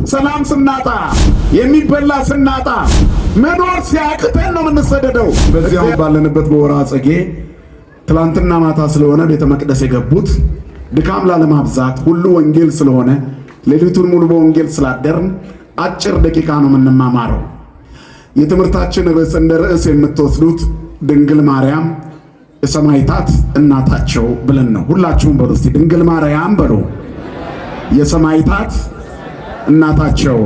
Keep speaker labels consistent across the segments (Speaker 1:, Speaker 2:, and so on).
Speaker 1: ሰላም ስናጣ የሚበላ ስናጣ መኖር ሲያቅተን ነው የምንሰደደው። በዚያው ባለንበት በወርሃ ጽጌ ትላንትና ማታ ስለሆነ ቤተ መቅደስ የገቡት ድካም ላለማብዛት ሁሉ ወንጌል ስለሆነ ሌሊቱን ሙሉ በወንጌል ስላደርን አጭር ደቂቃ ነው የምንማማረው። የትምህርታችን ርዕስ እንደ ርዕስ የምትወስዱት ድንግል ማርያም የሰማዕታት እናታቸው ብለን ነው። ሁላችሁም በሉ እስቲ ድንግል ማርያም በሉ። የሰማዕታት እናታቸው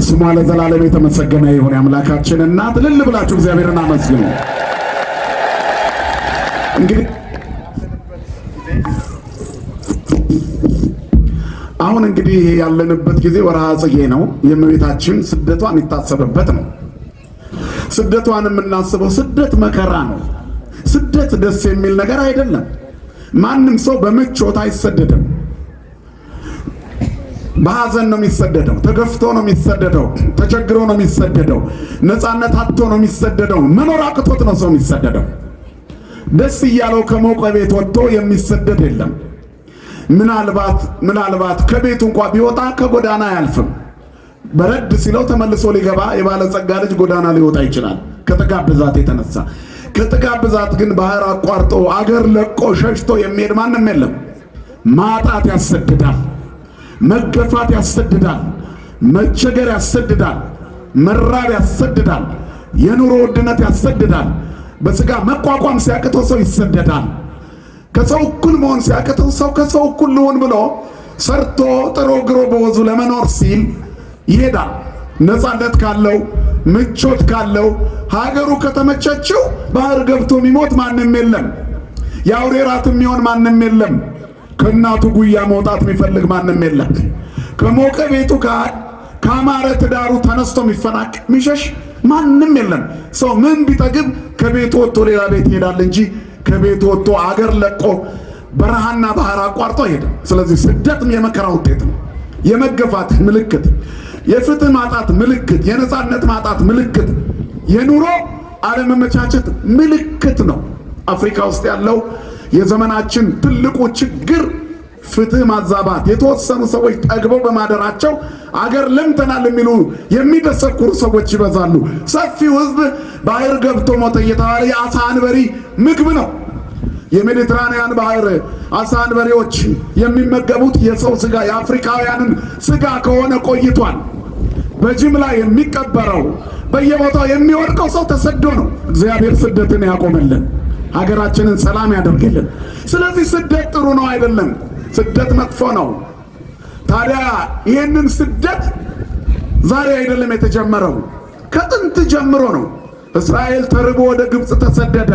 Speaker 1: ስሟ ለዘላለም የተመሰገነ ይሁን። የአምላካችን እናት እልል ብላችሁ እግዚአብሔርን አመስግኑ። እንግዲህ አሁን እንግዲህ ያለንበት ጊዜ ወርሃ ጽጌ ነው። የእመቤታችን ስደቷ የሚታሰብበት ነው። ስደቷን የምናስበው ስደት መከራ ነው። ስደት ደስ የሚል ነገር አይደለም። ማንም ሰው በምቾት አይሰደድም። በሐዘን ነው የሚሰደደው። ተገፍቶ ነው የሚሰደደው። ተቸግሮ ነው የሚሰደደው። ነፃነት አጥቶ ነው የሚሰደደው። መኖር አቅቶት ነው ሰው የሚሰደደው። ደስ እያለው ከሞቀ ቤት ወጥቶ የሚሰደድ የለም። ምናልባት ከቤቱ እንኳን ቢወጣ ከጎዳና አያልፍም። በረድ ሲለው ተመልሶ ሊገባ የባለጸጋ ልጅ ጎዳና ሊወጣ ይችላል ከጥጋብ ብዛት የተነሳ። ከጥጋብ ብዛት ግን ባህር አቋርጦ አገር ለቆ ሸሽቶ የሚሄድ ማንም የለም። ማጣት ያሰድዳል። መገፋት ያሰድዳል። መቸገር ያሰድዳል። መራብ ያሰድዳል። የኑሮ ውድነት ያሰድዳል። በስጋ መቋቋም ሲያቅተው ሰው ይሰደዳል። ከሰው እኩል መሆን ሲያቅተው ሰው ከሰው እኩል ልሆን ብሎ ሰርቶ ጥሮ ግሮ በወዙ ለመኖር ሲል ይሄዳል። ነፃነት ካለው ምቾት ካለው ሀገሩ ከተመቸችው ባህር ገብቶ የሚሞት ማንም የለም። የአውሬ ራት የሚሆን ማንም የለም። ከእናቱ ጉያ መውጣት የሚፈልግ ማንም የለም። ከሞቀ ቤቱ ከአማረ ትዳሩ ተነስቶ የሚፈናቅ የሚሸሽ ማንም የለም። ሰው ምን ቢጠግብ ከቤቱ ወጥቶ ሌላ ቤት ይሄዳል እንጂ ከቤቱ ወጥቶ አገር ለቆ በረሃና ባህር አቋርጦ አይሄድም። ስለዚህ ስደትም የመከራ ውጤት ነው። የመገፋት ምልክት፣ የፍትህ ማጣት ምልክት፣ የነፃነት ማጣት ምልክት፣ የኑሮ አለመመቻቸት ምልክት ነው። አፍሪካ ውስጥ ያለው የዘመናችን ትልቁ ችግር ፍትህ ማዛባት፣ የተወሰኑ ሰዎች ጠግበው በማደራቸው አገር ለምተናል የሚሉ የሚደሰኩሩ ሰዎች ይበዛሉ። ሰፊው ህዝብ ባህር ገብቶ ሞተ እየተባለ የአሳ አንበሪ ምግብ ነው። የሜዲትራንያን ባህር አሳ አንበሪዎች የሚመገቡት የሰው ስጋ የአፍሪካውያንን ስጋ ከሆነ ቆይቷል። በጅምላ የሚቀበረው በየቦታው የሚወድቀው ሰው ተሰዶ ነው። እግዚአብሔር ስደትን ያቆመልን፣ ሀገራችንን ሰላም ያደርግልን። ስለዚህ ስደት ጥሩ ነው አይደለም፣ ስደት መጥፎ ነው። ታዲያ ይህንን ስደት ዛሬ አይደለም የተጀመረው፣ ከጥንት ጀምሮ ነው። እስራኤል ተርቦ ወደ ግብፅ ተሰደደ።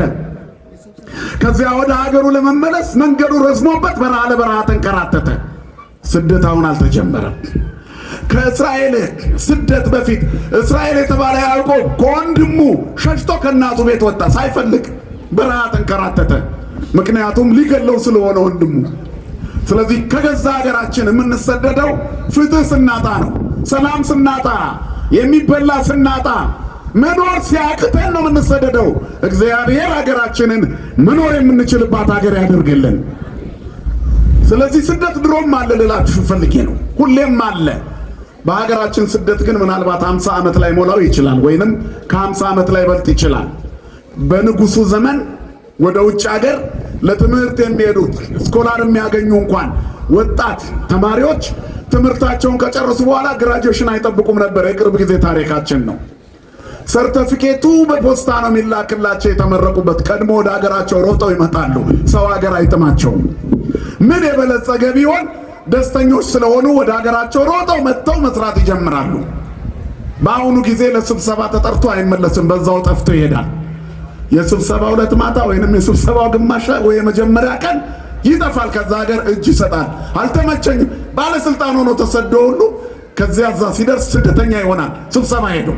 Speaker 1: ከዚያ ወደ ሀገሩ ለመመለስ መንገዱ ረዝሞበት በረሃ ለበረሃ ተንከራተተ። ስደት አሁን አልተጀመረም። ከእስራኤል ስደት በፊት እስራኤል የተባለ ያዕቆብ ከወንድሙ ሸሽቶ ከእናቱ ቤት ወጣ። ሳይፈልግ በረሃ ተንከራተተ። ምክንያቱም ሊገለው ስለሆነ ወንድሙ። ስለዚህ ከገዛ ሀገራችን የምንሰደደው ፍትህ ስናጣ ነው። ሰላም ስናጣ፣ የሚበላ ስናጣ፣ መኖር ሲያቅተን ነው የምንሰደደው። እግዚአብሔር ሀገራችንን መኖር የምንችልባት ሀገር ያደርግልን። ስለዚህ ስደት ድሮም አለ ልላችሁ ፈልጌ ነው። ሁሌም አለ። በሀገራችን ስደት ግን ምናልባት 50 ዓመት ላይ ሞላው ይችላል፣ ወይንም ከ50 ዓመት ላይ በልጥ ይችላል። በንጉሱ ዘመን ወደ ውጭ ሀገር ለትምህርት የሚሄዱት ስኮላር የሚያገኙ እንኳን ወጣት ተማሪዎች ትምህርታቸውን ከጨረሱ በኋላ ግራጁዌሽን አይጠብቁም ነበር። የቅርብ ጊዜ ታሪካችን ነው። ሰርተፊኬቱ በፖስታ ነው የሚላክላቸው። የተመረቁበት ቀድሞ ወደ ሀገራቸው ሮጠው ይመጣሉ። ሰው ሀገር አይጥማቸውም። ምን የበለጸገ ቢሆን ደስተኞች ስለሆኑ ወደ ሀገራቸው ሮጠው መጥተው መስራት ይጀምራሉ። በአሁኑ ጊዜ ለስብሰባ ተጠርቶ አይመለስም፣ በዛው ጠፍቶ ይሄዳል። የስብሰባው ዕለት ማታ ወይንም የስብሰባው ግማሽ ወይ የመጀመሪያ ቀን ይጠፋል። ከዛ ሀገር እጅ ይሰጣል። አልተመቸኝም ባለስልጣን ሆኖ ተሰዶ ሁሉ ከዚያ እዛ ሲደርስ ስደተኛ ይሆናል። ስብሰባ ሄዶ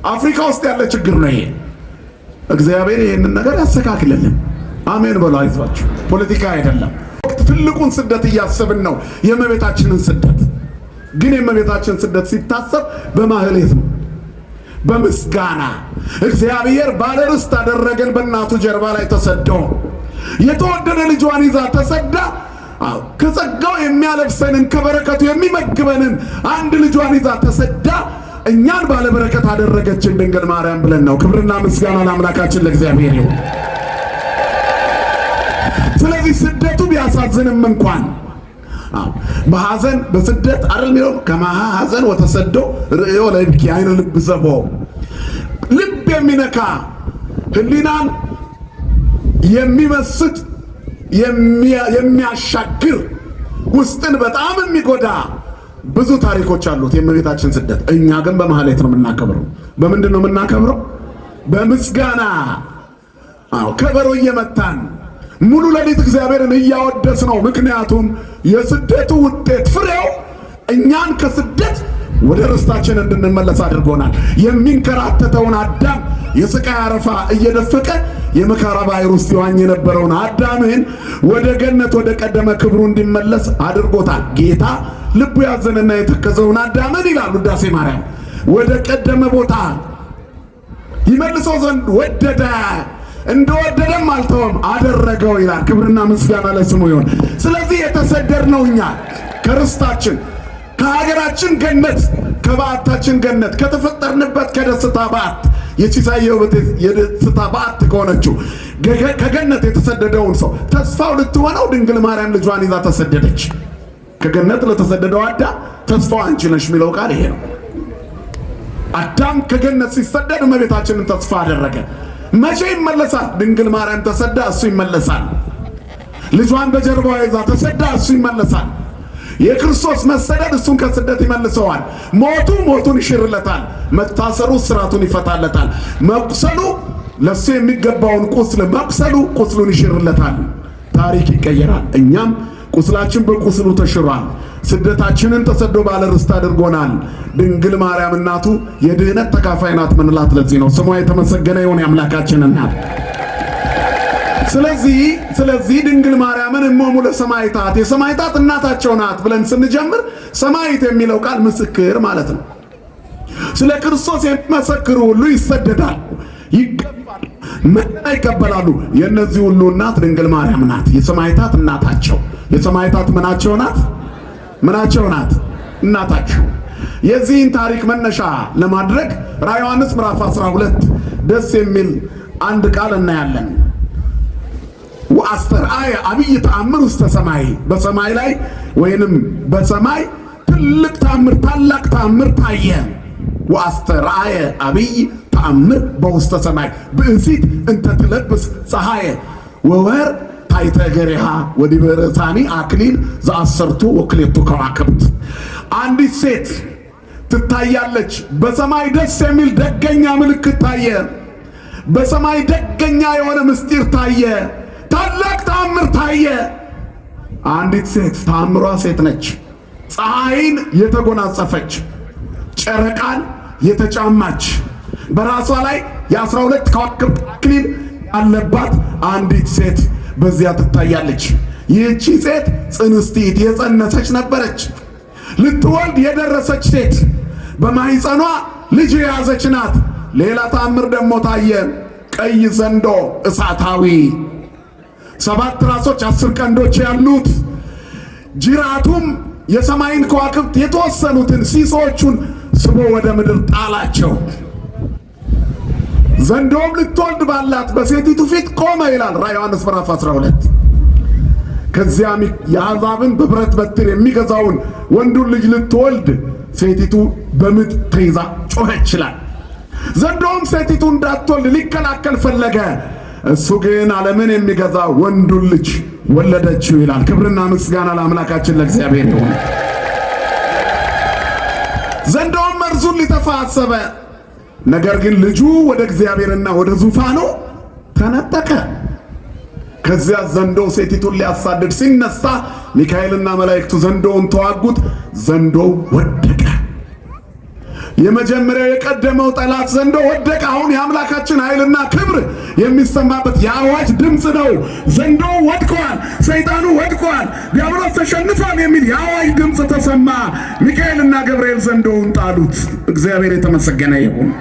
Speaker 1: አፍሪካ ውስጥ ያለ ችግር ነው ይሄ። እግዚአብሔር ይህንን ነገር ያስተካክልልን። አሜን በሉ። አይዟችሁ፣ ፖለቲካ አይደለም። ትልቁን ስደት እያሰብን ነው፣ የእመቤታችንን ስደት። ግን የእመቤታችን ስደት ሲታሰብ በማህሌት ነው፣ በምስጋና እግዚአብሔር ባለርስት አደረገን። በእናቱ ጀርባ ላይ ተሰዶ የተወደደ ልጇን ይዛ ተሰዳ ከጸጋው የሚያለብሰንን ከበረከቱ የሚመግበንን አንድ ልጇን ይዛ ተሰዳ እኛን ባለ በረከት አደረገችን ድንግል ማርያም ብለን ነው። ክብርና ምስጋና ለአምላካችን ለእግዚአብሔር ይሁን። ስለዚህ ስደቱ ቢያሳዝንም እንኳን በሐዘን በስደት አይደል ሚለው ከማሃ ሐዘን ወተሰዶ ርእዮ ለይብኪ አይነ ልብ ዘቦ ልብ የሚነካ ህሊናን የሚመስጥ የሚያሻግር ውስጥን በጣም የሚጎዳ ብዙ ታሪኮች አሉት የእመቤታችን ስደት። እኛ ግን በማህሌት ነው የምናከብረው። በምንድን ነው የምናከብረው? በምስጋና ከበሮ እየመታን ሙሉ ሌሊት እግዚአብሔርን እያወደስ ነው። ምክንያቱም የስደቱ ውጤት ፍሬው እኛን ከስደት ወደ ርስታችን እንድንመለስ አድርጎናል። የሚንከራተተውን አዳም የስቃይ አረፋ እየደፈቀ የመከራ ባህር ውስጥ ይዋኝ የነበረውን አዳምን ወደ ገነት ወደ ቀደመ ክብሩ እንዲመለስ አድርጎታል። ጌታ ልቡ ያዘነና የተከዘውን አዳምን ይላል ውዳሴ ማርያም ወደ ቀደመ ቦታ ይመልሰው ዘንድ ወደደ፣ እንደወደደም አልተወም አደረገው ይላል። ክብርና ምስጋና ለስሙ ይሁን። ስለዚህ የተሰደድነው እኛ ከርስታችን ከሀገራችን ገነት ከባዕታችን ገነት ከተፈጠርንበት ከደስታ በዓት የሲሳይ የደስታ በዓት ከሆነችው ከገነት የተሰደደውን ሰው ተስፋው ልትሆነው ድንግል ማርያም ልጇን ይዛ ተሰደደች። ከገነት ለተሰደደው አዳም ተስፋው አንቺ ነሽ የሚለው ቃል ይሄ ነው። አዳም ከገነት ሲሰደድ እመቤታችንን ተስፋ አደረገ። መቼ ይመለሳል? ድንግል ማርያም ተሰዳ እሱ ይመለሳል። ልጇን በጀርባዋ ይዛ ተሰዳ እሱ ይመለሳል። የክርስቶስ መሰደድ እሱን ከስደት ይመልሰዋል። ሞቱ ሞቱን ይሽርለታል። መታሰሩ ስራቱን ይፈታለታል። መቁሰሉ ለሱ የሚገባውን ቁስል መቁሰሉ ቁስሉን ይሽርለታል። ታሪክ ይቀየራል። እኛም ቁስላችን በቁስሉ ተሽሯል። ስደታችንን ተሰዶ ባለ ርስት አድርጎናል። ድንግል ማርያም እናቱ የድህነት ተካፋይ ናት ምንላት ለዚህ ነው። ስሟ የተመሰገነ ይሁን የአምላካችን እናት። ስለዚህ ድንግል ማርያምን እሞሙ ለሰማዕታት የሰማዕታት እናታቸው ናት ብለን ስንጀምር ሰማዕት የሚለው ቃል ምስክር ማለት ነው። ስለ ክርስቶስ የሚመሰክሩ ሁሉ ይሰደዳል፣ ይገባሉ፣ መከራ ይቀበላሉ። የእነዚህ ሁሉ እናት ድንግል ማርያም ናት። የሰማዕታት እናታቸው የሰማዕታት ምናቸው ናት? ምናቸው ናት? እናታቸው። የዚህን ታሪክ መነሻ ለማድረግ ራዕየ ዮሐንስ ምዕራፍ 12 ደስ የሚል አንድ ቃል እናያለን። ወአስተርአየ አብይ ተአምር ውስተ ሰማይ በሰማይ ላይ ወይንም በሰማይ ትልቅ ተአምር ታላቅ ተአምር ታየ። ወአስተርአየ አብይ ተአምር በውስተ ሰማይ ብእሲት እንተ ትለብስ ፀሐየ ወወር ታሕተ እገሪሃ ወዲበ ርእሳኒ አክሊል ዘአሰርቱ ወክልኤቱ ከዋክብት። አንዲት ሴት ትታያለች። በሰማይ ደስ የሚል ደገኛ ምልክት ታየ። በሰማይ ደገኛ የሆነ ምስጢር ታየ። ታላቅ ተአምር ታየ። አንዲት ሴት ተአምሯ ሴት ነች። ፀሐይን የተጎናጸፈች ጨረቃን የተጫማች በራሷ ላይ የ12 ከዋክብት አክሊል ያለባት አንዲት ሴት በዚያ ትታያለች። ይህቺ ሴት ጽንስቲት የጸነሰች ነበረች። ልትወልድ የደረሰች ሴት በማኅፀኗ ልጅ የያዘች ናት። ሌላ ተአምር ደግሞ ታየ። ቀይ ዘንዶ እሳታዊ 7 ራሶች 10 ቀንዶች ያሉት ጅራቱም የሰማይን ከዋክብት የተወሰኑትን ሲሶቹን ስቦ ወደ ምድር ጣላቸው። ዘንዶም ልትወልድ ባላት በሴቲቱ ፊት ቆመ ይላል ራዕየ ዮሐንስ ምዕራፍ 12። ከዚያም የአሕዛብን በብረት በትር የሚገዛውን ወንዱን ልጅ ልትወልድ ሴቲቱ በምጥ ተይዛ ጮኸች ይላል። ዘንዶም ሴቲቱ እንዳትወልድ ሊከላከል ፈለገ። እሱ ግን ዓለምን የሚገዛ ወንዱን ልጅ ወለደችው ይላል። ክብርና ምስጋና ለአምላካችን ለእግዚአብሔር ይሁን። ዘንዶም መርዙን ሊተፋ አሰበ። ነገር ግን ልጁ ወደ እግዚአብሔርና ወደ ዙፋኑ ተነጠቀ። ከዚያ ዘንዶ ሴቲቱን ሊያሳድድ ሲነሳ ሚካኤልና መላእክቱ ዘንዶውን ተዋጉት። ዘንዶው ወደቀ። የመጀመሪያው የቀደመው ጠላት ዘንዶ ወደቀ። አሁን የአምላካችን ኃይልና ክብር የሚሰማበት የአዋጅ ድምፅ ነው። ዘንዶ ወድቋል፣ ሰይጣኑ ወድቋል፣ ዲያብሎስ ተሸንፏል የሚል የአዋጅ ድምፅ ተሰማ። ሚካኤልና ገብርኤል ዘንዶውን ጣሉት። እግዚአብሔር የተመሰገነ ይሁን።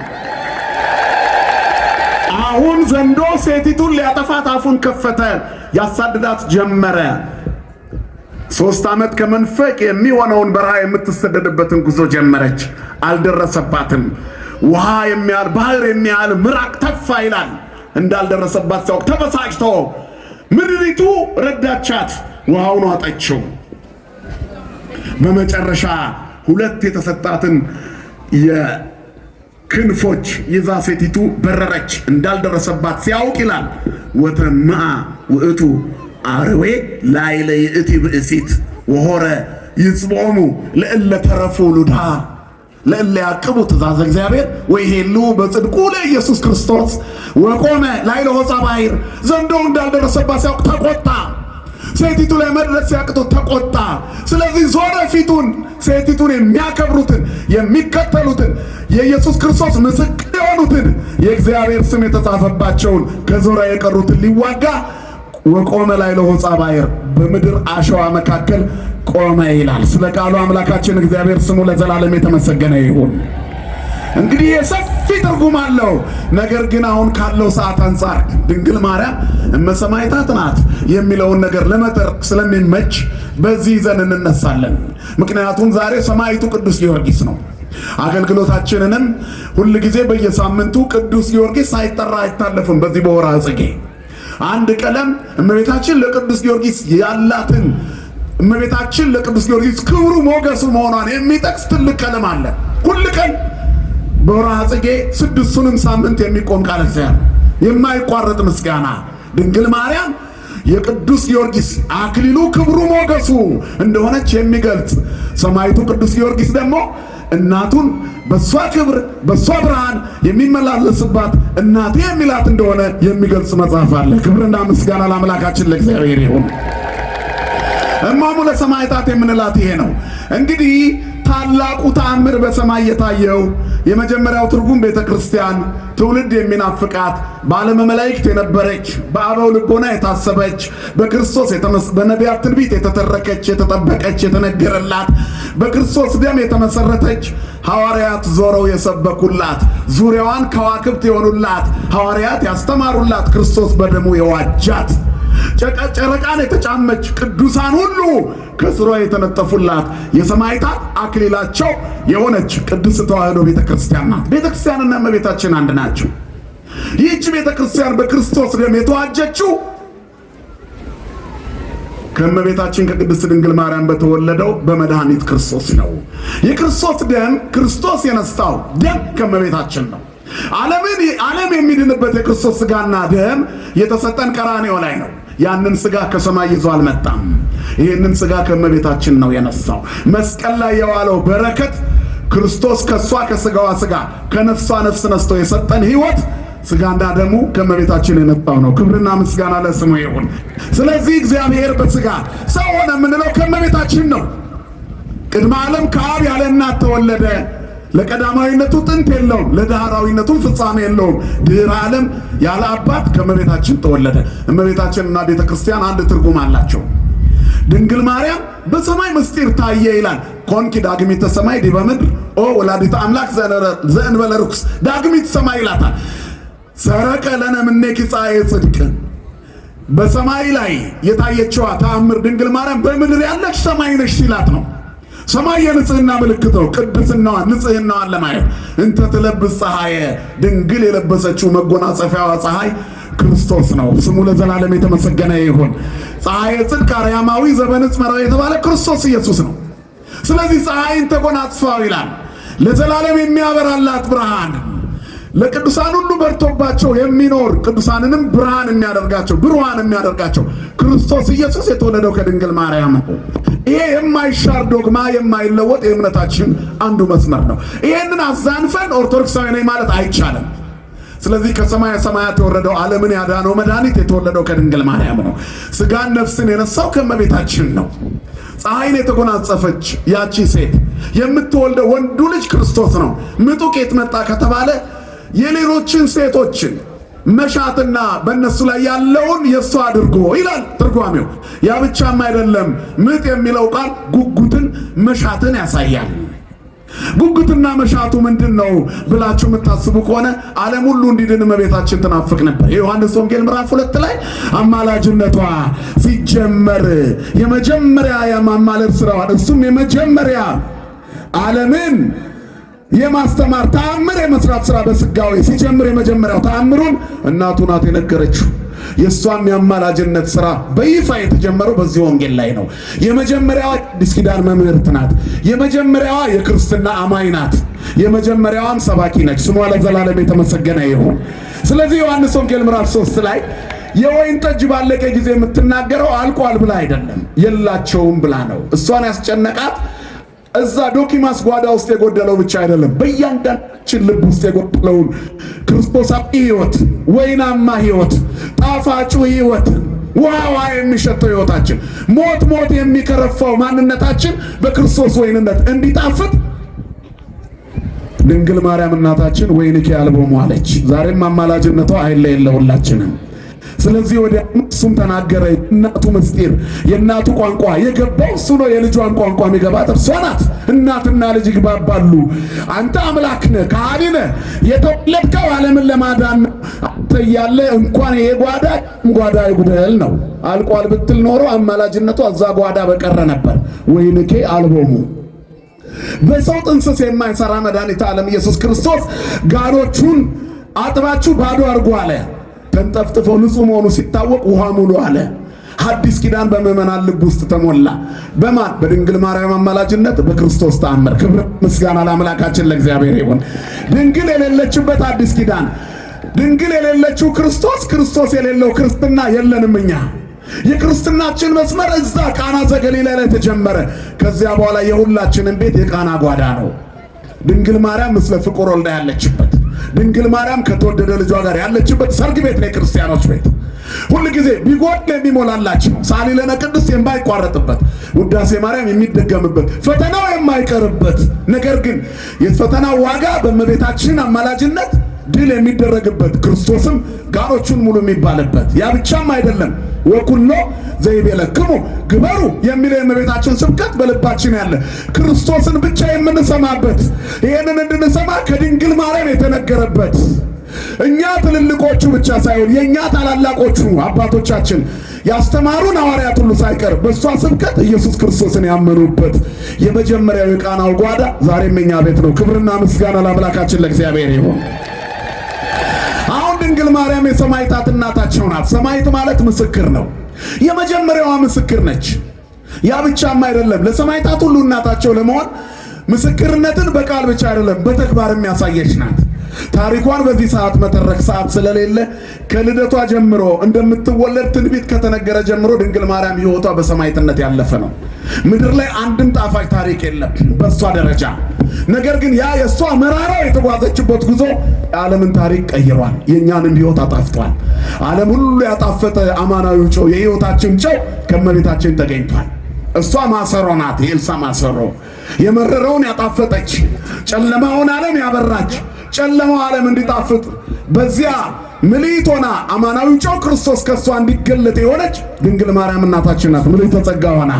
Speaker 1: አሁን ዘንዶ ሴቲቱን ሊያጠፋት አፉን ከፈተ፣ ያሳድዳት ጀመረ። 3 ዓመት ከመንፈቅ የሚሆነውን በረሃ የምትሰደድበትን ጉዞ ጀመረች። አልደረሰባትም። ውሃ የሚያል ባህር የሚያል ምራቅ ተፋ ይላል። እንዳልደረሰባት ሲያውቅ ተበሳጭቶ ምድሪቱ ረዳቻት፣ ውሃውን ዋጠችው። በመጨረሻ 2 የተሰጣትን የክንፎች ይዛ ሴቲቱ በረረች። እንዳልደረሰባት ሲያውቅ ይላል ወተማአ ውእቱ አርዌ ላዕለ ይእቲ ብእሲት ወሆረ ይጽቦሙ ለእለ ተረፉ ሉዳ ለእለ ያቅቡ ትእዛዘ እግዚአብሔር ወይሄሉ በጽድቁ ለኢየሱስ ክርስቶስ ወቆመ ላዕለ ሆፃ ባሕር። ዘንዶው እንዳልደረሰባት ሲያውቅ ተቆጣ። ሴቲቱ ላይ መድረስ ሲያቅቶት ተቆጣ። ስለዚህ ዞረ ፊቱን ሴቲቱን የሚያከብሩትን የሚከተሉትን የኢየሱስ ክርስቶስ ምስክር የሆኑትን የእግዚአብሔር ስም የተጻፈባቸውን ከዞራ የቀሩትን ሊዋጋ ወቆመ ላዕለ ሆፃ ባሕር በምድር አሸዋ መካከል ቆመ ይላል። ስለ ቃሉ አምላካችን እግዚአብሔር ስሙ ለዘላለም የተመሰገነ ይሁን። እንግዲህ የሰፊ ትርጉም አለው። ነገር ግን አሁን ካለው ሰዓት አንጻር ድንግል ማርያም እመሰማዕታት ናት የሚለውን ነገር ለመተርክ ስለሚመች በዚህ ይዘን እንነሳለን። ምክንያቱም ዛሬ ሰማዕቱ ቅዱስ ጊዮርጊስ ነው። አገልግሎታችንንም ሁል ጊዜ በየሳምንቱ ቅዱስ ጊዮርጊስ ሳይጠራ አይታለፍም። በዚህ በወርኃ ጽጌ አንድ ቀለም እመቤታችን ለቅዱስ ጊዮርጊስ ያላትን እመቤታችን ለቅዱስ ጊዮርጊስ ክብሩ ሞገሱ መሆኗን የሚጠቅስ ትልቅ ቀለም አለ። ሁል ቀን በወርኃ ጽጌ 6ቱንም ሳምንት የሚቆም ቃል እግዚአብሔር የማይቋረጥ ምስጋና ድንግል ማርያም የቅዱስ ጊዮርጊስ አክሊሉ ክብሩ ሞገሱ እንደሆነች የሚገልጽ ሰማዕቱ ቅዱስ ጊዮርጊስ ደግሞ እናቱን በሷ ክብር በሷ ብርሃን የሚመላለስባት እናቴ የሚላት እንደሆነ የሚገልጽ መጽሐፍ አለ። ክብርና ምስጋና ለአምላካችን ለእግዚአብሔር ይሁን። እማሙ ለሰማዕታት የምንላት ይሄ ነው። እንግዲህ ታላቁ ተአምር በሰማይ የታየው የመጀመሪያው ትርጉም ቤተ ክርስቲያን ትውልድ የሚናፍቃት በዓለመ መላእክት የነበረች በአበው ልቦና የታሰበች በክርስቶስ በነቢያት ትንቢት የተተረከች የተጠበቀች የተነገረላት በክርስቶስ ደም የተመሰረተች ሐዋርያት ዞረው የሰበኩላት ዙሪያዋን ከዋክብት የሆኑላት ሐዋርያት ያስተማሩላት ክርስቶስ በደሙ የዋጃት ጨረቃን የተጫመች ቅዱሳን ሁሉ ከስሯ የተነጠፉላት የሰማዕታት አክሊላቸው የሆነች ቅድስት ተዋሕዶ ቤተክርስቲያን ናት። ቤተክርስቲያንና እመቤታችን አንድ ናቸው። ይህች ቤተክርስቲያን በክርስቶስ ደም የተዋጀችው ከእመቤታችን ከቅድስት ድንግል ማርያም በተወለደው በመድኃኒት ክርስቶስ ነው። የክርስቶስ ደም ክርስቶስ የነሳው ደም ከእመቤታችን ነው። ዓለም የሚድንበት የክርስቶስ ሥጋና ደም የተሰጠን ቀራንዮ ላይ ነው። ያንን ሥጋ ከሰማይ ይዞ አልመጣም። ይህንን ሥጋ ከእመቤታችን ነው የነሳው። መስቀል ላይ የዋለው በረከት ክርስቶስ ከሷ ከሥጋዋ ሥጋ ከነፍሷ ነፍስ ነስቶ የሰጠን ሕይወት ሥጋና ደሙ ከእመቤታችን የነጣው ነው። ክብርና ምስጋና ለስሙ ይሁን። ስለዚህ እግዚአብሔር በሥጋ ሰው ሆነ የምንለው ከእመቤታችን ነው። ቅድመ ዓለም ከአብ ያለ እናት ተወለደ። ለቀዳማዊነቱ ጥንት የለውም፣ ለዳህራዊነቱም ፍጻሜ የለውም። ድህረ ዓለም ያለ አባት ከእመቤታችን ተወለደ። እመቤታችንና ቤተ ክርስቲያን አንድ ትርጉም አላቸው። ድንግል ማርያም በሰማይ ምስጢር ታየ ይላል። ኮንኪ ዳግሚተ ሰማይ ዲበ ምድር ኦ ወላዲተ አምላክ ዘእንበለ ርኩስ። ዳግሚት ሰማይ ይላታል። ሰረቀ ለነ እምኔኪ ፀሐየ ጽድቅ። በሰማይ ላይ የታየችዋ ተአምር ድንግል ማርያም በምድር ያለች ሰማይ ነሽ ሲላት ነው። ሰማይ የንጽህና ምልክት ነው። ቅድስናዋን ንጽህናዋን ለማየት እንተ ትለብስ ፀሐየ፣ ድንግል የለበሰችው መጎናጸፊያዋ ፀሐይ ክርስቶስ ነው። ስሙ ለዘላለም የተመሰገነ ይሁን። ፀሐየ ጽድቅ አርያማዊ ዘበንጽ መራዊ የተባለ ክርስቶስ ኢየሱስ ነው። ስለዚህ ፀሐይን ተጎናጽፈው ይላል። ለዘላለም የሚያበራላት ብርሃን ለቅዱሳን ሁሉ በርቶባቸው የሚኖር ቅዱሳንንም ብርሃን የሚያደርጋቸው ብሩሃን የሚያደርጋቸው ክርስቶስ ኢየሱስ የተወለደው ከድንግል ማርያም ነው። ይሄ የማይሻር ዶግማ የማይለወጥ የእምነታችን አንዱ መስመር ነው። ይሄንን አዛንፈን ኦርቶዶክሳዊ ነኝ ማለት አይቻልም። ስለዚህ ከሰማየ ሰማያት የወረደው ዓለምን ያዳነው መድኃኒት የተወለደው ከድንግል ማርያም ነው። ሥጋን ነፍስን የነሳው ከእመቤታችን ነው። ፀሐይን የተጎናጸፈች ያቺ ሴት የምትወልደው ወንዱ ልጅ ክርስቶስ ነው። ምጡቅ የት መጣ ከተባለ የሌሎችን ሴቶችን መሻትና በእነሱ ላይ ያለውን የእሱ አድርጎ ይላል ትርጓሜው። ያ ብቻም አይደለም። ምጥ የሚለው ቃል ጉጉትን መሻትን ያሳያል። ጉጉትና መሻቱ ምንድነው ብላችሁ የምታስቡ ከሆነ ዓለም ሁሉ እንዲድን እመቤታችን ትናፍቅ ነበር። የዮሐንስ ወንጌል ምዕራፍ 2 ላይ አማላጅነቷ ሲጀመር የመጀመሪያ የማማለድ ስራዋ እሱም የመጀመሪያ ዓለምን የማስተማር ተአምር የመስራት ስራ በስጋዌ ሲጀምር የመጀመሪያው ተአምሩን እናቱ ናት የነገረችው። የሷም የአማላጅነት ስራ በይፋ የተጀመረው በዚህ ወንጌል ላይ ነው። የመጀመሪያዋ አዲስ ኪዳን መምህርት ናት። የመጀመሪያዋ የክርስትና አማኝ ናት። የመጀመሪያዋም ሰባኪ ነች። ስሟ ለዘላለም የተመሰገነ ይሁን። ስለዚህ ዮሐንስ ወንጌል ምዕራፍ 3 ላይ የወይን ጠጅ ባለቀ ጊዜ የምትናገረው አልቋል ብላ አይደለም፣ የላቸውም ብላ ነው። እሷን ያስጨነቃት እዛ ዶኪማስ ጓዳ ውስጥ የጎደለው ብቻ አይደለም፣ በእያንዳንዳችን ልብ ውስጥ የጎደለውን ክርስቶሳዊ ሕይወት፣ ወይናማ ሕይወት፣ ጣፋጩ ሕይወት፣ ውሃ የሚሸተው ሕይወታችን፣ ሞት የሚከረፋው ማንነታችን በክርስቶስ ወይንነት እንዲጣፍጥ ድንግል ማርያም እናታችን ወይንኪ አልቦሙ አለች። ዛሬም አማላጅነቷ አይለየን ለሁላችንም። ስለዚህ ወዲያ እሱም ተናገረ። እናቱ ምስጢር የእናቱ ቋንቋ የገባው እሱ ነው። የልጇን ቋንቋ የሚገባት እርሷ ናት። እናትና ልጅ ይግባባሉ። አንተ አምላክ ነህ፣ ከሃሊ ነህ፣ የተወለድከው ዓለምን ለማዳን አንተ እያለ እንኳን ጓዳ ይጉደል ነው። አልቋል ብትል ኖሮ አማላጅነቱ እዛ ጓዳ በቀረ ነበር። ወይንኬ አልቦሙ በሰው ጥንስስ የማይሰራ መድኃኒተ ዓለም ኢየሱስ ክርስቶስ ጋኖቹን አጥባችሁ ባዶ አድርጎ አለ። ተንጠፍጥፎ ንጹህ መሆኑ ሲታወቅ ውሃ ሙሉ አለ። ሐዲስ ኪዳን በምእመናን ልብ ውስጥ ተሞላ። በማን? በድንግል ማርያም አማላጅነት በክርስቶስ ተአምር። ክብር ምስጋና ለአምላካችን ለእግዚአብሔር ይሁን። ድንግል የሌለችበት ሐዲስ ኪዳን፣ ድንግል የሌለችው ክርስቶስ፣ ክርስቶስ የሌለው ክርስትና የለንም እኛ። የክርስትናችን መስመር እዛ ቃና ዘገሊላ ላይ ተጀመረ። ከዚያ በኋላ የሁላችንም ቤት የቃና ጓዳ ነው። ድንግል ማርያም ምስለ ፍቁር ወልዳ ያለችበት፣ ድንግል ማርያም ከተወደደ ልጇ ጋር ያለችበት ሰርግ ቤት ነው የክርስቲያኖች ቤት። ሁሉ ጊዜ ቢጎድል የሚሞላላቸው፣ ሳሊለነ ቅድስት የማይቋረጥበት፣ ውዳሴ ማርያም የሚደገምበት፣ ፈተናው የማይቀርበት፣ ነገር ግን የፈተናው ዋጋ በእመቤታችን አማላጅነት ድል የሚደረግበት፣ ክርስቶስም ጋኖቹን ሙሉ የሚባልበት። ያ ብቻም አይደለም፣ ወኩሎ ዘይቤለክሙ ግበሩ የሚለው የእመቤታችን ስብከት በልባችን ያለ ክርስቶስን ብቻ የምንሰማበት፣ ይህንን እንድንሰማ ከድንግል ማርያም የተነገረበት፣ እኛ ትልልቆቹ ብቻ ሳይሆን የእኛ ታላላቆቹ አባቶቻችን ያስተማሩን ሐዋርያት ሁሉ ሳይቀር በእሷ ስብከት ኢየሱስ ክርስቶስን ያመኑበት የመጀመሪያው የቃናው ጓዳ ዛሬም የኛ ቤት ነው። ክብርና ምስጋና ለአምላካችን ለእግዚአብሔር ይሁን። ድንግል ማርያም የሰማዕታት እናታቸው ናት። ሰማዕት ማለት ምስክር ነው። የመጀመሪያዋ ምስክር ነች። ያ ብቻም አይደለም፣ ለሰማዕታት ሁሉ እናታቸው ለመሆን ምስክርነትን በቃል ብቻ አይደለም በተግባር የሚያሳየች ናት። ታሪኳን በዚህ ሰዓት መተረክ ሰዓት ስለሌለ ከልደቷ ጀምሮ እንደምትወለድ ትንቢት ከተነገረ ጀምሮ ድንግል ማርያም ሕይወቷ በሰማዕትነት ያለፈ ነው። ምድር ላይ አንድም ጣፋጭ ታሪክ የለም በሷ ደረጃ። ነገር ግን ያ የሷ መራራ የተጓዘችበት ጉዞ የዓለምን ታሪክ ቀይሯል። የኛንም ሕይወት አጣፍጧል። ዓለም ሁሉ ያጣፈጠ አማናዊ ጨው፣ የሕይወታችን ጨው ከእመቤታችን ተገኝቷል። እሷ ማሰሮ ናት፣ የኤልሳ ማሰሮ። የመረረውን ያጣፈጠች፣ ጨለማውን ዓለም ያበራች፣ ጨለማው ዓለም እንዲጣፍጥ በዚያ ምልዕት ሆና አማናዊ ጨው ክርስቶስ ከሷ እንዲገለጥ የሆነች ድንግል ማርያም እናታችን ናት። ምልዕተ ጸጋ ሆና።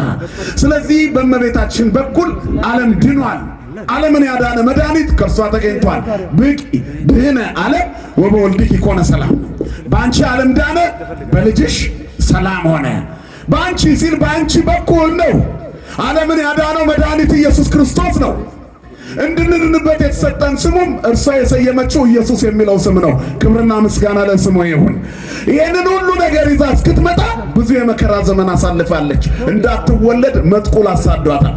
Speaker 1: ስለዚህ በእመቤታችን በኩል ዓለም ድኗል። ዓለምን ያዳነ መድኃኒት ከእርሷ ተገኝቷል። ብቂ ድህነ ዓለም ወበወልድኪ ኮነ ሰላም። በአንቺ ዓለም ዳነ፣ በልጅሽ ሰላም ሆነ። በአንቺ ሲል በአንቺ በኩል ነው። ዓለምን ያዳነው መድኃኒት ኢየሱስ ክርስቶስ ነው። እንድንድንበት የተሰጠን ስሙም እርሷ የሰየመችው ኢየሱስ የሚለው ስም ነው። ክብርና ምስጋና ለስሙ ይሁን። ይህንን ሁሉ ነገር ይዛ እስክትመጣ ብዙ የመከራ ዘመን አሳልፋለች። እንዳትወለድ መጥቁል አሳዷታል።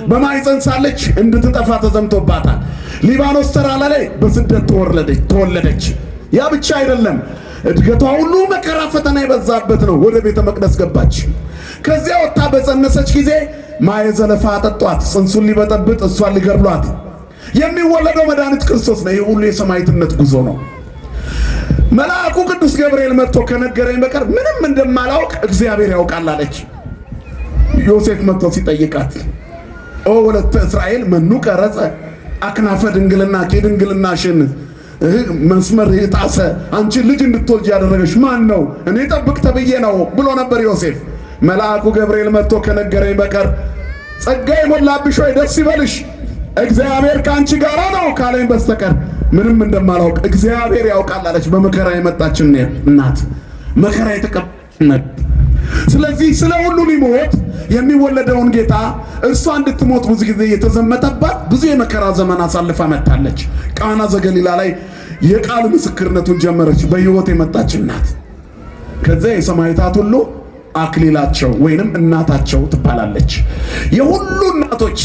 Speaker 1: በማኅፀን ሳለች እንድትጠፋ ተዘምቶባታል። ሊባኖስ ተራራ ላይ በስደት ተወለደች። ያ ብቻ አይደለም፣ እድገቷ ሁሉ መከራ ፈተና የበዛበት ነው። ወደ ቤተ መቅደስ ገባች። ከዚያ ወጣ በጸነሰች ጊዜ ማየ ዘለፋ አጠጧት። ጽንሱን ሊበጠብጥ እሷን ሊገድሏት የሚወለደው መድኃኒት ክርስቶስ ነው። ይህ ሁሉ የሰማዕትነት ጉዞ ነው። መልአኩ ቅዱስ ገብርኤል መጥቶ ከነገረኝ በቀር ምንም እንደማላውቅ እግዚአብሔር ያውቃል አለች። ዮሴፍ መጥቶ ሲጠይቃት ኦ ወለተ እስራኤል መኑ ቀረጸ አክናፈ ድንግልና ከድንግልናሽን መስመር የጣሰ አንቺ ልጅ እንድትወልጅ ያደረገሽ ማን ነው? እኔ ጠብቅ ተብዬ ነው ብሎ ነበር ዮሴፍ። መልአኩ ገብርኤል መጥቶ ከነገረኝ በቀር ጸጋ የሞላብሽ ሆይ ደስ ይበልሽ፣ እግዚአብሔር ካንቺ ጋር ነው ካለኝ በስተቀር ምንም እንደማላውቅ እግዚአብሔር ያውቃል አለች። በመከራ የመጣች እናት መከራ የተቀበለች። ስለዚህ ስለ ሁሉ ሊሞት የሚወለደውን ጌታ እሷ እንድትሞት ብዙ ጊዜ የተዘመተባት ብዙ የመከራ ዘመን አሳልፋ መጣለች። ቃና ዘገሊላ ላይ የቃል ምስክርነቱን ጀመረች። በሕይወት የመጣች እናት ከዛ የሰማዕታት ሁሉ አክሊላቸው ወይንም እናታቸው ትባላለች። የሁሉ እናቶች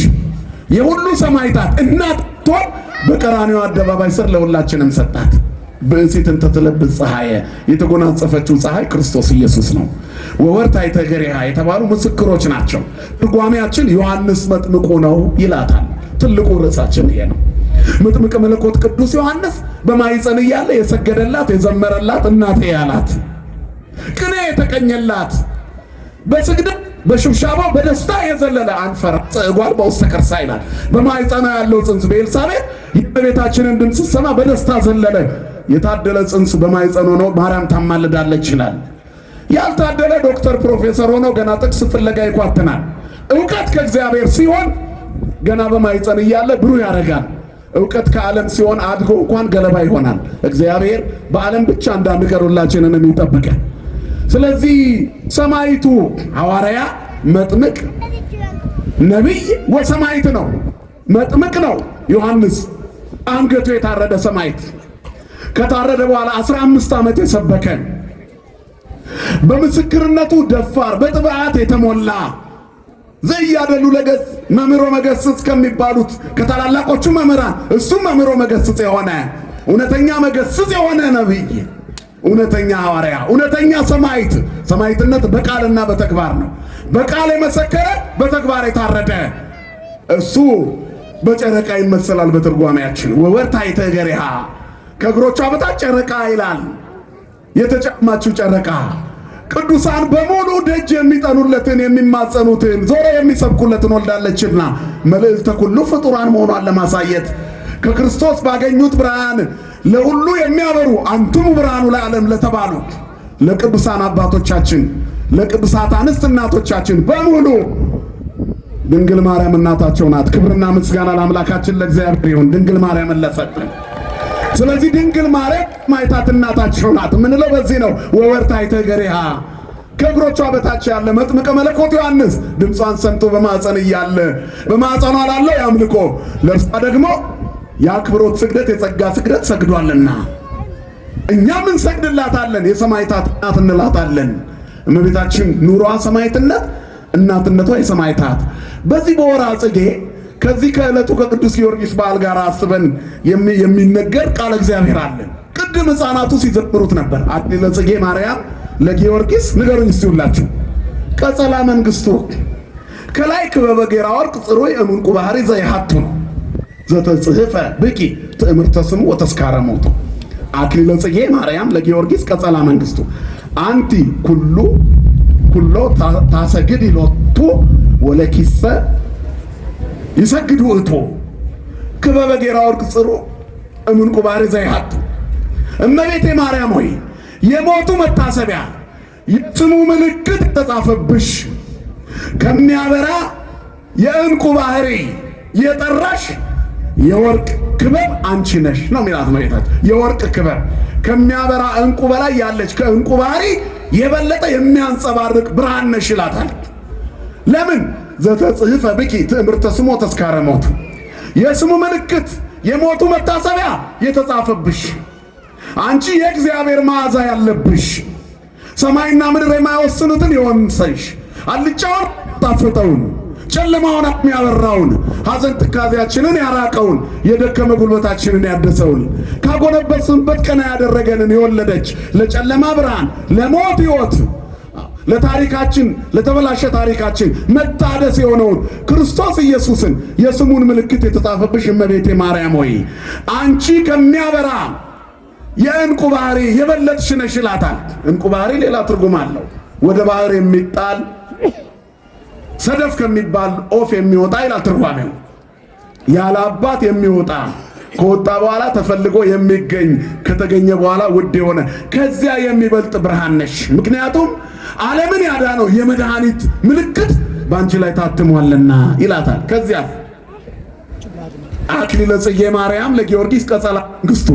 Speaker 1: የሁሉ ሰማዕታት እናት ትሆን በቀራንዮ አደባባይ ስር ለሁላችንም ሰጣት። ብእሲትን ተትለብስ ፀሐየ የተጎናጸፈችው ፀሐይ ክርስቶስ ኢየሱስ ነው። ወወርታይተ ገሪሃ የተባሉ ምስክሮች ናቸው። ትርጓሜያችን ዮሐንስ መጥምቁ ነው ይላታል። ትልቁ ርዕሳችን ይሄ ነው። መጥምቀ መለኮት ቅዱስ ዮሐንስ በማኅፀን እያለ የሰገደላት የዘመረላት እናቴ ያላት ቅኔ የተቀኘላት በስግደት በሽብሻባው በደስታ የዘለለ አንፈራ ጽጓል በውስተ ከርሳ ይላል። በማኅፀኗ ያለው ጽንስ በኤልሳቤጥ የእመቤታችንን ድምፅ ሲሰማ በደስታ ዘለለ። የታደለ ጽንስ በማኅፀኗ ሆኖ ማርያም ታማልዳለች ይላል። ያልታደለ ዶክተር ፕሮፌሰር ሆኖ ገና ጥቅስ ፍለጋ ይኳትናል። ዕውቀት ከእግዚአብሔር ሲሆን ገና በማኅፀን እያለ ብሩህ ያደርጋል። ዕውቀት ከዓለም ሲሆን አድጎ እንኳን ገለባ ይሆናል። እግዚአብሔር በዓለም ብቻ እንዳንቀር ሁላችንንም ይጠብቀን። ስለዚህ ሰማዕቱ ሐዋርያ መጥምቅ ነቢይ ወሰማዕት ነው። መጥምቅ ነው ዮሐንስ አንገቱ የታረደ ሰማዕት ከታረደ በኋላ 15 ዓመት የሰበከ በምስክርነቱ ደፋር በጥብዓት የተሞላ ዘያደሉ ለገጽ መምህሮ መገስጽ ከሚባሉት ከታላላቆቹ መምህራን እሱም መምህሮ መገስጽ የሆነ እውነተኛ መገስጽ የሆነ ነቢይ እውነተኛ ሐዋርያ እውነተኛ ሰማዕት። ሰማዕትነት በቃልና በተግባር ነው። በቃል የመሰከረ በተግባር የታረደ እሱ በጨረቃ ይመሰላል። በትርጓሜያችን ወወርታይተ ገሪሃ ከእግሮቿ በታች ጨረቃ ይላል። የተጫማችው ጨረቃ ቅዱሳን በሙሉ ደጅ የሚጠኑለትን የሚማጸኑትን ዞሮ የሚሰብኩለትን ወልዳለችና መልዕልተ ኩሉ ፍጡራን መሆኗን ለማሳየት ከክርስቶስ ባገኙት ብርሃን ለሁሉ የሚያበሩ አንቱም ብርሃኑ ለዓለም ለተባሉ ለቅዱሳን አባቶቻችን ለቅዱሳት አንስት እናቶቻችን በሙሉ ድንግል ማርያም እናታቸው ናት። ክብርና ምስጋና ለአምላካችን ለእግዚአብሔር ይሁን። ድንግል ማርያምን ለሰጠን። ስለዚህ ድንግል ማርያም ማይታት እናታቸው ናት የምንለው በዚህ ነው። ወወርታይተ ገሪሃ ከእግሮቿ በታች ያለ መጥምቀ መለኮት ዮሐንስ ድምጿን ሰምቶ በማኅፀን እያለ በማኅፀኗ ላለው ያምልኮ ለእርሷ ደግሞ የአክብሮት ስግደት የጸጋ ስግደት ሰግዷልና እኛም እንሰግድላታለን። የሰማዕታት እናት እንላታለን። እመቤታችን ኑሯ ሰማዕትነት፣ እናትነቷ የሰማዕታት። በዚህ በወርኃ ጽጌ ከዚህ ከዕለቱ ከቅዱስ ጊዮርጊስ በዓል ጋር አስበን የሚነገር ቃለ እግዚአብሔር አለ። ቅድም ሕፃናቱ ሲዘምሩት ነበር። አክሊለ ጽጌ ማርያም ለጊዮርጊስ ንገሩኝ እስቲ ሁላችሁ። ቀጸላ መንግሥቱ ከላይ ክበበ ጌራ ወርቅ ጽሩይ እምንቁ ባህሪ ዘይሃቱ ነው ዘተጽሕፈ ብኪ ትእምርተ ስሙ ወተስካረ ሞቱ። አክሊለ ጽጌ ማርያም ለጊዮርጊስ ቀጸላ መንግሥቱ አንቲ ኩሎ ታሰግድ ሎቱ ወለኪሰ ይሰግዱ እቶ ክበበ ጌራ ወርቅ ጽሩ እምንቁ ባህሪ ዘይሃቱ። እመቤቴ ማርያም ሆይ የሞቱ መታሰቢያ የስሙ ምልክት የተጻፈብሽ ከሚያበራ የእንቁ ባህሪ የጠራሽ የወርቅ ክበብ አንቺ ነሽ ነው የሚላት እመቤታችን። የወርቅ ክበብ ከሚያበራ እንቁ በላይ ያለች ከእንቁ ባህሪ የበለጠ የሚያንጸባርቅ ብርሃን ነሽ ይላታል። ለምን? ዘተጽሕፈ ብኪ ትእምርተ ስሙ ወተስካረ ሞቱ። የስሙ ምልክት የሞቱ መታሰቢያ የተጻፈብሽ አንቺ የእግዚአብሔር መዓዛ ያለብሽ ሰማይና ምድር የማይወስኑትን የወንሰሽ አልጫውን ጣፍጠውን ጨለማውን የሚያበራውን ሐዘን ትካዜያችንን ያራቀውን የደከመ ጉልበታችንን ያደሰውን ካጎነበስንበት ቀና ያደረገንን የወለደች ለጨለማ ብርሃን ለሞት ሕይወት ለታሪካችን ለተበላሸ ታሪካችን መታደስ የሆነውን ክርስቶስ ኢየሱስን የስሙን ምልክት የተጻፈብሽ እመቤቴ ማርያም ሆይ አንቺ ከሚያበራ የእንቁ ባህሪ የበለጥሽ ነሽ ይላታል። እንቁ ባህሪ ሌላ ትርጉም አለው። ወደ ባህር የሚጣል ሰደፍ ከሚባል ኦፍ የሚወጣ ይላል ትርጓሜው። ያለ አባት የሚወጣ ከወጣ በኋላ ተፈልጎ የሚገኝ ከተገኘ በኋላ ውድ የሆነ ከዚያ የሚበልጥ ብርሃን ነሽ። ምክንያቱም ዓለምን ያዳነው የመድኃኒት ምልክት በአንቺ ላይ ታትሟልና ይላታል። ከዚያ አክሊለ ጽጌ ማርያም ለጊዮርጊስ ቀጸላ መንግስቱ።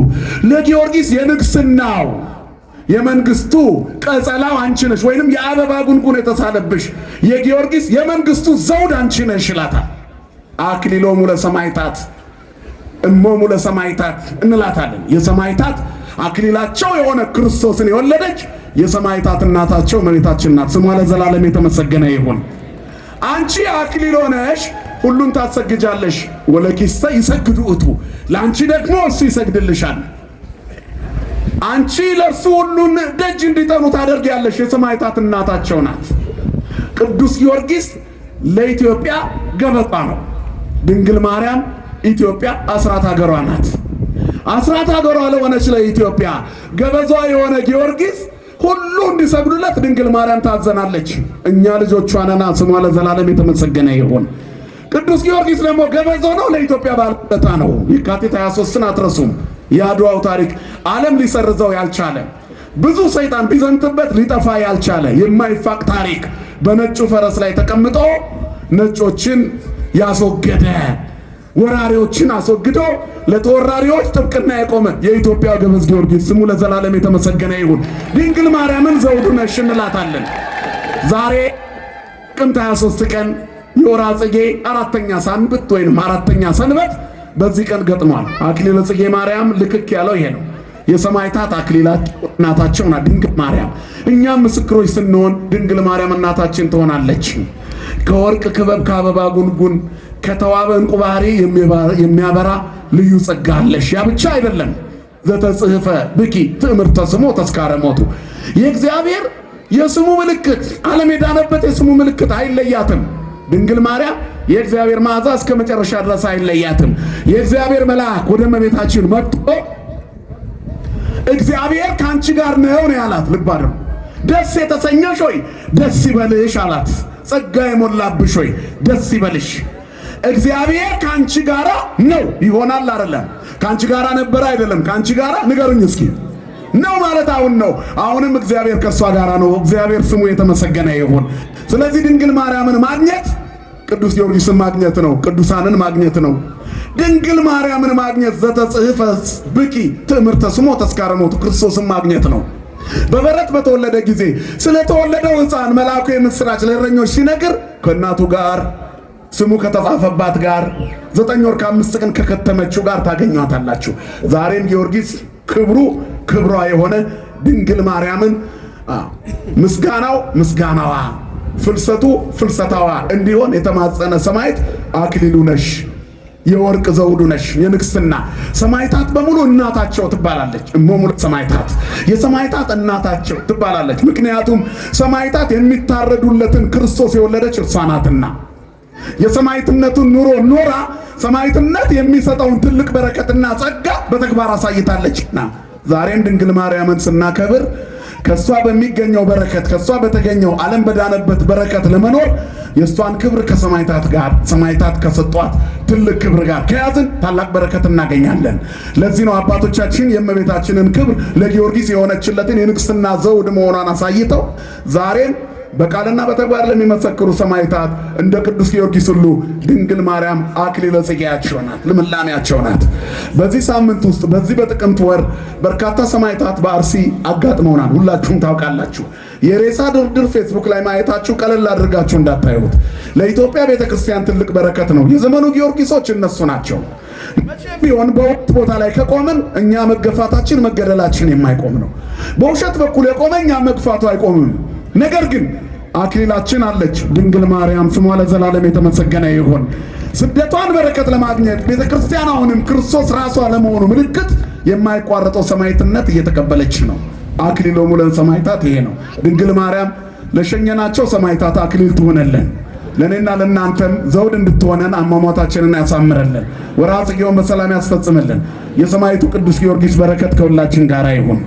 Speaker 1: ለጊዮርጊስ የንግስናው የመንግስቱ ቀጸላው አንቺ ነሽ፣ ወይንም የአበባ ጉንጉን የተሳለብሽ የጊዮርጊስ የመንግስቱ ዘውድ አንቺ ነሽ ይላታል። አክሊሎሙ ለሰማዕታት እሞሙ ለሰማዕታት እንላታለን። የሰማዕታት አክሊላቸው የሆነ ክርስቶስን የወለደች የሰማዕታት እናታቸው እመቤታችን ናት። ስሟ ለዘላለም የተመሰገነ ይሁን። አንቺ አክሊል ሆነሽ ሁሉን ታሰግጃለሽ። ወለኪስተ ይሰግዱ እቱ፣ ለአንቺ ደግሞ እሱ ይሰግድልሻል። አንቺ ለእርሱ ሁሉን ደጅ እንዲጠኑ ታደርጊያለሽ። የሰማዕታት እናታቸው ናት። ቅዱስ ጊዮርጊስ ለኢትዮጵያ ገበጣ ነው። ድንግል ማርያም ኢትዮጵያ አስራት ሀገሯ ናት። አስራት ሀገሯ ለሆነች ለኢትዮጵያ ገበዟ የሆነ ጊዮርጊስ ሁሉ እንዲሰግዱለት ድንግል ማርያም ታዘናለች። እኛ ልጆቿ ነና። ስሟ ለዘላለም የተመሰገነ ይሁን። ቅዱስ ጊዮርጊስ ደግሞ ገበዞ ነው፣ ለኢትዮጵያ ባለውለታ ነው። የካቲት 23ን አትረሱም። የአድዋው ታሪክ ዓለም ሊሰርዘው ያልቻለ ብዙ ሰይጣን ቢዘምትበት ሊጠፋ ያልቻለ የማይፋቅ ታሪክ በነጩ ፈረስ ላይ ተቀምጦ ነጮችን ያስወገደ ወራሪዎችን አስወግዶ ለተወራሪዎች ጥብቅና የቆመ የኢትዮጵያ ገበዝ ጊዮርጊስ ስሙ ለዘላለም የተመሰገነ ይሁን። ድንግል ማርያምን ዘውዱ ነሽ እንላታለን። ዛሬ ጥቅምት 23 ቀን የወርኃ ጽጌ አራተኛ ሳንበት ወይንም አራተኛ ሰንበት በዚህ ቀን ገጥሟል። አክሊለ ጽጌ ማርያም ልክክ ያለው ይሄ ነው። የሰማዕታት አክሊላቸው እናታቸው ናት ድንግል ማርያም። እኛም ምስክሮች ስንሆን ድንግል ማርያም እናታችን ትሆናለች። ከወርቅ ክበብ ከአበባ ጉንጉን ከተዋበ ዕንቁ ባህሪ የሚያበራ ልዩ ጸጋ አለሽ። ያ ብቻ አይደለም። ዘተጽሕፈ ብኪ ትእምርተ ስሙ ተስካረ ሞቱ። የእግዚአብሔር የስሙ ምልክት ዓለም የዳነበት የስሙ ምልክት አይለያትም። ድንግል ማርያም የእግዚአብሔር መዓዛ እስከ መጨረሻ ድረስ አይለያትም። የእግዚአብሔር መልአክ ወደ እመቤታችን መጥቶ እግዚአብሔር ከአንቺ ጋር ነው ያላት። ልብ አድርጉ። ደስ የተሰኘሽ ሆይ ደስ ይበልሽ አላት። ጸጋ የሞላብሽ ሆይ ደስ ይበልሽ። እግዚአብሔር ከአንቺ ጋራ ነው ይሆናል አይደለም። ከአንቺ ጋራ ነበር አይደለም። ከአንቺ ጋራ ንገሩኝ እስኪ ነው ማለት አሁን ነው። አሁንም እግዚአብሔር ከሷ ጋራ ነው። እግዚአብሔር ስሙ የተመሰገነ ይሁን። ስለዚህ ድንግል ማርያምን ማግኘት ቅዱስ ጊዮርጊስን ማግኘት ነው። ቅዱሳንን ማግኘት ነው። ድንግል ማርያምን ማግኘት ዘተጽሕፈ ብኪ ትእምርተ ስሙ ተስካረ ሞቱ ክርስቶስን ማግኘት ነው። በበረት በተወለደ ጊዜ ስለተወለደው ሕፃን መልአኩ የምስራች ለእረኞች ሲነግር ከእናቱ ጋር ስሙ ከተጻፈባት ጋር 9 ወር ከ5 ቀን ከከተመችው ጋር ታገኟታላችሁ። ዛሬም ጊዮርጊስ ክብሯ የሆነ ድንግል ማርያምን ምስጋናው ምስጋናዋ ፍልሰቱ ፍልሰታዋ እንዲሆን የተማጸነ ሰማዕት አክሊሉ ነሽ፣ የወርቅ ዘውዱ ነሽ። የንግስና ሰማዕታት በሙሉ እናታቸው ትባላለች። እሞሙ ለሰማዕታት የሰማዕታት እናታቸው ትባላለች። ምክንያቱም ሰማዕታት የሚታረዱለትን ክርስቶስ የወለደች እርሷ ናትና የሰማዕትነቱን ኑሮ ኖራ ሰማዕትነት የሚሰጠውን ትልቅ በረከትና ጸጋ በተግባር አሳይታለችና ዛሬም ድንግል ማርያምን ስናከብር ከሷ በሚገኘው በረከት ከሷ በተገኘው ዓለም በዳነበት በረከት ለመኖር የሷን ክብር ከሰማዕታት ጋር ሰማዕታት ከሰጧት ትልቅ ክብር ጋር ከያዝን ታላቅ በረከት እናገኛለን። ለዚህ ነው አባቶቻችን የእመቤታችንን ክብር ለጊዮርጊስ የሆነችለትን የንግስና ዘውድ መሆኗን አሳይተው ዛሬም በቃልና በተግባር ለሚመሰክሩ ሰማዕታት እንደ ቅዱስ ጊዮርጊስ ሁሉ ድንግል ማርያም አክሊለ ጽጌያቸው ናት፣ ልምላሜያቸው ናት። በዚህ ሳምንት ውስጥ በዚህ በጥቅምት ወር በርካታ ሰማዕታት በአርሲ አጋጥመውናል። ሁላችሁም ታውቃላችሁ። የሬሳ ድርድር ፌስቡክ ላይ ማየታችሁ ቀለል አድርጋችሁ እንዳታዩት። ለኢትዮጵያ ቤተክርስቲያን ትልቅ በረከት ነው። የዘመኑ ጊዮርጊሶች እነሱ ናቸው። መቼም ቢሆን በወቅት ቦታ ላይ ከቆምን እኛ መገፋታችን መገደላችን የማይቆም ነው። በውሸት በኩል የቆመ እኛ መግፋቱ አይቆምም። ነገር ግን አክሊላችን አለች ድንግል ማርያም ስሟ ለዘላለም የተመሰገነ ይሁን። ስደቷን በረከት ለማግኘት ቤተክርስቲያን አሁንም ክርስቶስ ራሷ ለመሆኑ ምልክት የማይቋረጠው ሰማዕትነት እየተቀበለች ነው። አክሊሎሙ ለሰማዕታት ይሄ ነው። ድንግል ማርያም ለሸኘናቸው ሰማዕታት አክሊል ትሆነልን። ለኔና ለናንተም ዘውድ እንድትሆነን አሟሟታችንን ያሳምረልን። ወርኃ ጽጌውን በሰላም ያስፈጽምልን። የሰማዕቱ ቅዱስ ጊዮርጊስ በረከት ከሁላችን ጋር ይሁን።